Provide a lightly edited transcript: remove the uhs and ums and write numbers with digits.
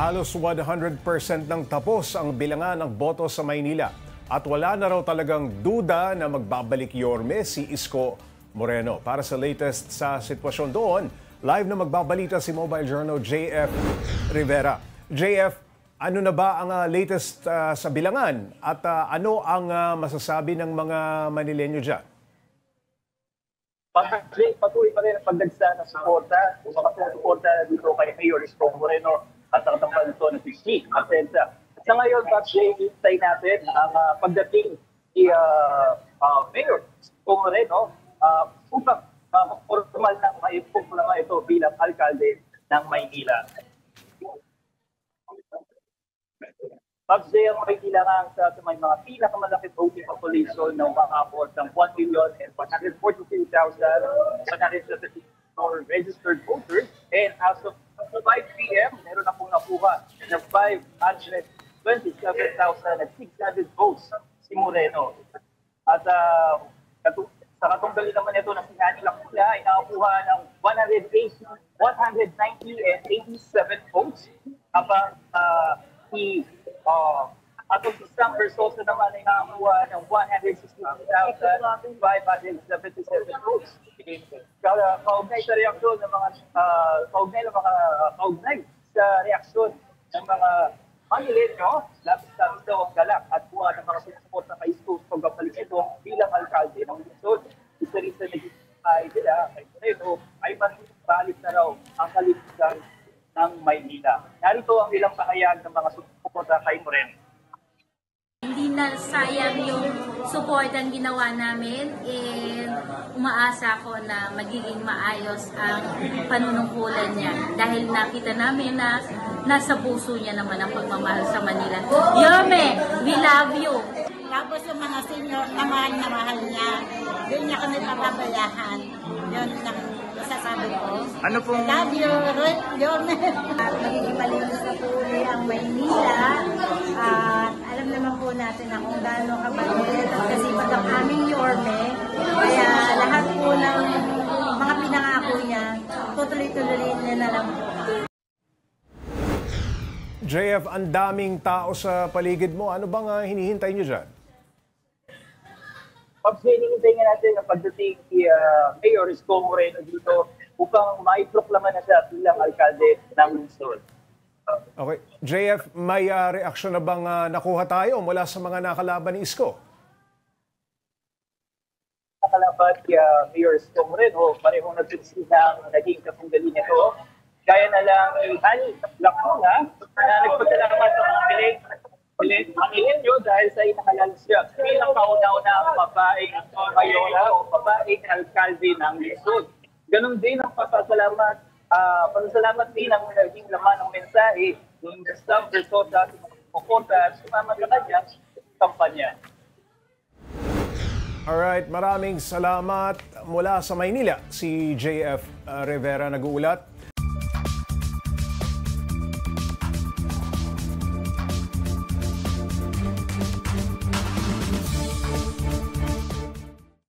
Halos 100% ng tapos ang bilangan ng boto sa Maynila at wala na raw talagang duda na magbabalik Yorme si Isko Moreno. Para sa latest sa sitwasyon doon, live na magbabalita si Mobile Journal JF Rivera. JF, ano na ba ang latest sa bilangan at ano ang masasabi ng mga Manileño dyan? Patuloy pa rin ang pagdagsa ng suporta o makasuporta dito kay Mayor Isko Moreno at ang tambal nito na si Steve Asensa. Sa ngayon, hintay natin ang pagdating ni Mayor Isko Moreno upang formal na maipuklama ito bilang alkalde ng Maynila. Pag-say ang Maynila sa may mga pinakamalaki voting population na umakabot ng 1,142,174 registered voters, and as of 5 p.m., meron na pong nakuha ng 527,600 votes si Moreno. At sa katunggali naman ito ng sinani Lakula ay nakakuha ng 190 and 87 votes. Habang atong isang Versosa naman ay nakakuha ng 162,577 votes. Kaugnay sa reaksyon ng mga kaugnay sa reaksyon ng mga Manileño, labis-labis daw ang galak at buha ng mga sumusuporta kay Isko sa pagbabalik ito bilang alkalde ng lungsod. Isa rin sa naging nila kay Moreno ay balik na raw ang kaligtasan ng Maynila. Narito ang ilang pahayag ng mga sumusuporta kay Moreno. Hindi na sayang yung support ang ginawa namin, and umaasa ako na magiging maayos ang panunungkulan niya dahil nakita namin na nasa puso niya naman ang pagmamahal sa Manila. Yorme, we love you! Tapos yung mga senior na mahal niya, yun niya kami papabayahan. Yun ang masasabi ko. Ano pong... Love you, Yorme! Magiging malinis na po uli ang Maynila. At alam naman po natin na kung gaano kabagay at kasipag ang aming Yorme. Kaya lahat po ng mga pinangako niya, tutuloy-tuloy niya na lang po. JF, ang daming tao sa paligid mo. Ano bang hinihintay niyo dyan? Hinihintay nga natin ang pagdating si Mayor Isko Moreno dito upang maiproklama na siya bilang alkalde ng lungsod. Okay. JF, may reaksyon na bang nakuha tayo mula sa mga nakalaban ni Isko? Nakalaban si Mayor Isko Moreno, parehong nagsisid ng naging kasanggali nito. Gaya na lang ni Hani Lakuna na nagpagkalaman sa mga Manileño dahil sa inahalal siya bilang kauna-una ang babaeng mayora o babaeng alkalde ng lungsod. Ganon din ang pasasalamat din ang naging laman ng mensahe ng Gustavo Versosa at sumama sa kanya kampanya. Alright, maraming salamat mula sa Maynila. Si JF Rivera nag-uulat.